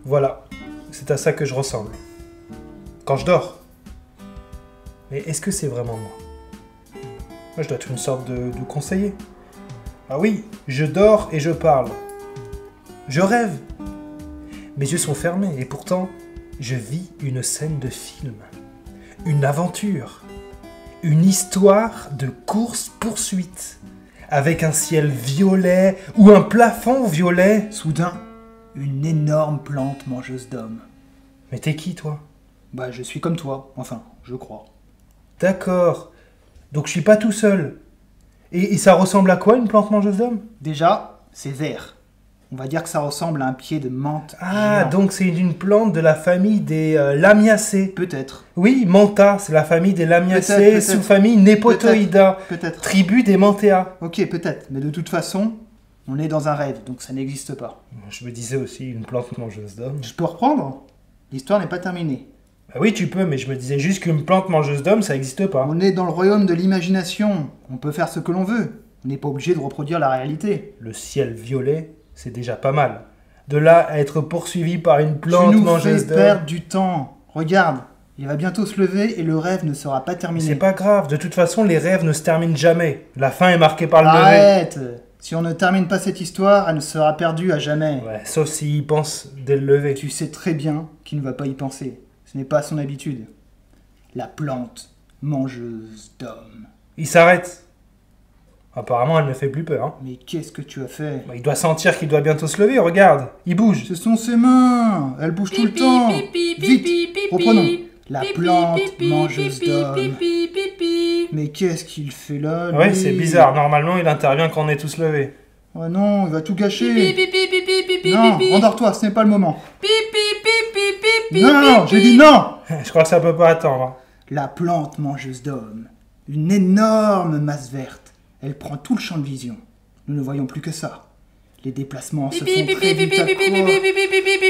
Voilà, c'est à ça que je ressemble. Quand je dors. Mais est-ce que c'est vraiment moi? Moi, je dois être une sorte de conseiller. Ah oui, je dors et je parle. Je rêve. Mes yeux sont fermés et pourtant, je vis une scène de film. Une aventure. Une histoire de course-poursuite. Avec un ciel violet ou un plafond violet. Soudain, une énorme plante mangeuse d'hommes. Mais t'es qui, toi? Bah, je suis comme toi, enfin, je crois. D'accord. Donc je suis pas tout seul. Et ça ressemble à quoi, une plante mangeuse d'hommes? Déjà, c'est vert. On va dire que ça ressemble à un pied de menthe. Ah, géant. donc c'est une plante de la famille des Lamiacées. Peut-être. Oui, Manta, c'est la famille des Lamiacées, Peut-être. sous-famille Nepotoida, Peut-être. tribu des Mantea. Ok, peut-être. Mais de toute façon, on est dans un rêve, donc ça n'existe pas. Je me disais aussi une plante mangeuse d'hommes. Je peux reprendre? L'histoire n'est pas terminée. Bah oui, tu peux, mais je me disais juste qu'une plante mangeuse d'hommes, ça n'existe pas. On est dans le royaume de l'imagination. On peut faire ce que l'on veut. On n'est pas obligé de reproduire la réalité. Le ciel violet, c'est déjà pas mal. De là à être poursuivi par une plante Tu nous mangeuse fais d'hommes... perdre du temps. Regarde, il va bientôt se lever et le rêve ne sera pas terminé. C'est pas grave, de toute façon, les rêves ne se terminent jamais. La fin est marquée par le lever. Arrête! Si on ne termine pas cette histoire, elle sera perdue à jamais. Ouais, sauf s'il y pense dès le lever. Tu sais très bien qu'il ne va pas y penser. Ce n'est pas son habitude. La plante mangeuse d'hommes. Il s'arrête. Apparemment, elle ne fait plus peur. Hein. Mais qu'est-ce que tu as fait? Bah, il doit sentir qu'il doit bientôt se lever, regarde. Il bouge. Ce sont ses mains. Elle bouge tout le temps. Vite, reprenons. La plante mangeuse d'hommes. Mais qu'est-ce qu'il fait là, lui? Ouais, c'est bizarre. Normalement, il intervient quand on est tous levés. Oh non, il va tout gâcher. Non, endors-toi, ce n'est pas le moment. Non, j'ai dit non. Je crois que ça peut pas attendre. La plante mangeuse d'hommes. Une énorme masse verte. Elle prend tout le champ de vision. Nous ne voyons plus que ça. Les déplacements se font très vite.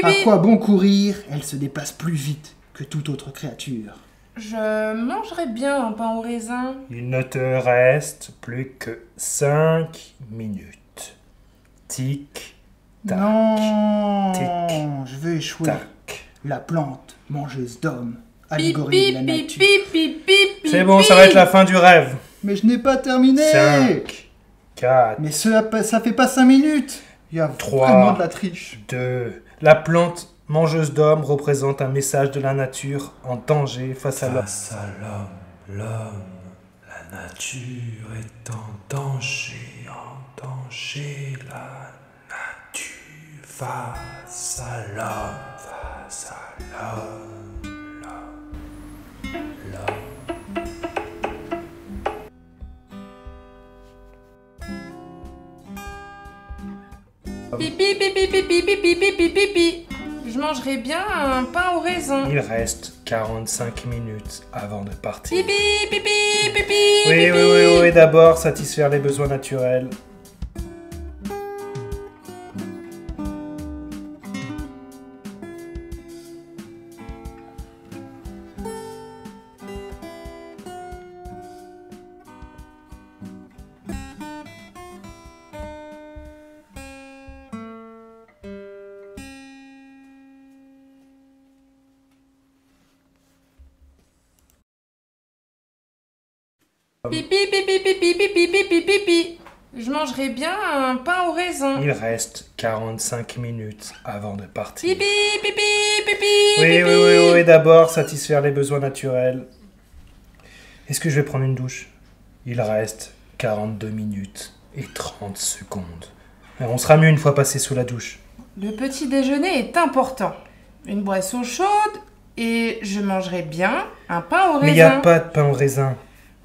À quoi bon courir? Elle se déplace plus vite que toute autre créature. Je mangerais bien un pain au raisin. Il ne te reste plus que 5 minutes. Tic, tac, Non, tic, je vais échouer. tac. La plante mangeuse d'hommes. Allégorie de la nature. C'est bon, ça va être la fin du rêve. Mais je n'ai pas terminé. 5, 4, Mais ça fait pas 5 minutes. Il y a 3, vraiment de la triche. 2. La plante mangeuse d'hommes représente un message de la nature en danger face à l'homme. Face à l'homme, la nature est en danger, la nature. Face à l'homme, l'homme. Pipi. Je mangerais bien un pain au raisin. Il reste 45 minutes avant de partir. Pipi. Oui, d'abord satisfaire les besoins naturels. Pipi. Je mangerais bien un pain au raisin. Il reste 45 minutes avant de partir. Pipi. Oui, d'abord satisfaire les besoins naturels. Est-ce que je vais prendre une douche? Il reste 42 minutes et 30 secondes. On sera mieux une fois passé sous la douche. Le petit déjeuner est important. Une boisson chaude et je mangerais bien un pain au raisin. Mais il n'y a pas de pain au raisin.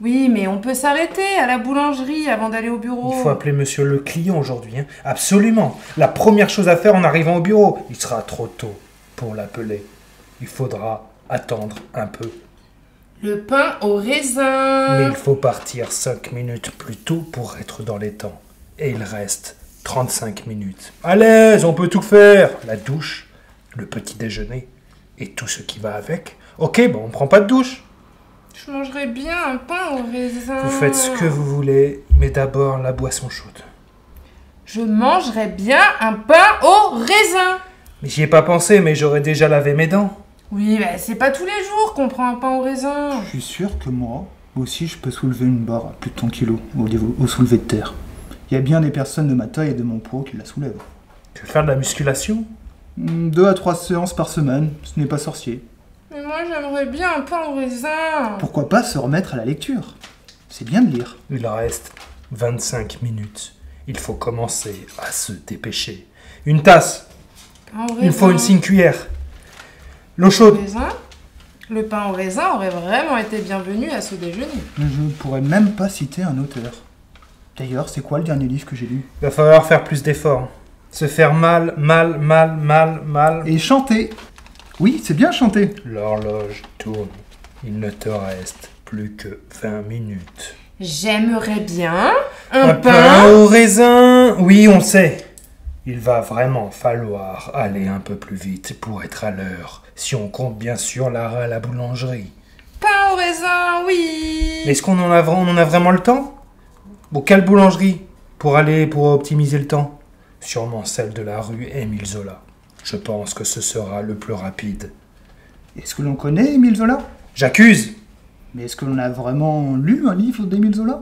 Oui, mais on peut s'arrêter à la boulangerie avant d'aller au bureau. Il faut appeler monsieur le client aujourd'hui. Hein. Absolument. La première chose à faire en arrivant au bureau. Il sera trop tôt pour l'appeler. Il faudra attendre un peu. Le pain au raisin. Mais il faut partir 5 minutes plus tôt pour être dans les temps. Et il reste 35 minutes. À l'aise, on peut tout faire. La douche, le petit déjeuner et tout ce qui va avec. Ok, bon, on prend pas de douche. Je mangerais bien un pain au raisin. Vous faites ce que vous voulez, mais d'abord la boisson chaude. Je mangerais bien un pain au raisin. Mais j'y ai pas pensé, mais j'aurais déjà lavé mes dents. Oui, bah, c'est pas tous les jours qu'on prend un pain au raisin. Je suis sûr que moi aussi je peux soulever une barre à plus de 100 kilos au soulevé de terre. Il y a bien des personnes de ma taille et de mon poids qui la soulèvent. Tu veux faire de la musculation? 2 à 3 séances par semaine, ce n'est pas sorcier. Mais moi, j'aimerais bien un pain au raisin. Pourquoi pas se remettre à la lecture? C'est bien de lire. Il reste 25 minutes. Il faut commencer à se dépêcher. Une tasse. Pain au Il me faut une raisin. cuillère. L'eau chaude. Raisin. Le pain au raisin aurait vraiment été bienvenu à ce déjeuner. Je ne pourrais même pas citer un auteur. D'ailleurs, c'est quoi le dernier livre que j'ai lu? Il va falloir faire plus d'efforts. Se faire mal. Et chanter. Oui, c'est bien chanter. L'horloge tourne. Il ne te reste plus que 20 minutes. J'aimerais bien un Un pain au raisin. Oui, on sait. Il va vraiment falloir aller un peu plus vite pour être à l'heure, si on compte bien sûr l'arrêt à la boulangerie. pain au raisin, oui. Mais est-ce qu'on en a vraiment le temps? Bon, quelle boulangerie pour optimiser le temps? Sûrement celle de la rue Émile Zola. Je pense que ce sera le plus rapide. Est-ce que l'on connaît Émile Zola? J'accuse! Mais est-ce que l'on a vraiment lu un livre d'Émile Zola?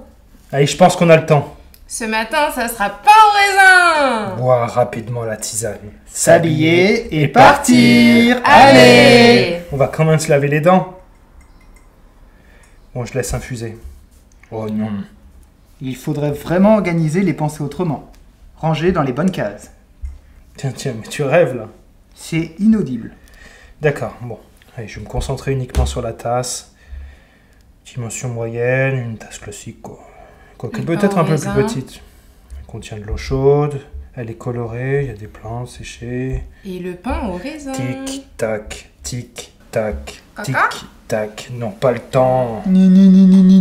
Allez, je pense qu'on a le temps. Ce matin, ça sera pain au raisin. Boire rapidement la tisane. S'habiller et partir. Allez. On va quand même se laver les dents. Bon, je laisse infuser. Oh non. Il faudrait vraiment organiser les pensées autrement. Ranger dans les bonnes cases. Tiens, mais tu rêves là. C'est inaudible. D'accord, bon. Allez, je vais me concentrer uniquement sur la tasse. Dimension moyenne, une tasse classique quoi. Quoique Le peut-être pain au un peu plus raisin. petite. Elle contient de l'eau chaude, elle est colorée, il y a des plantes séchées. Et le pain au raisin. Tic-tac, tic-tac, Caca tic-tac. Non, pas le temps. Ni ni ni ni ni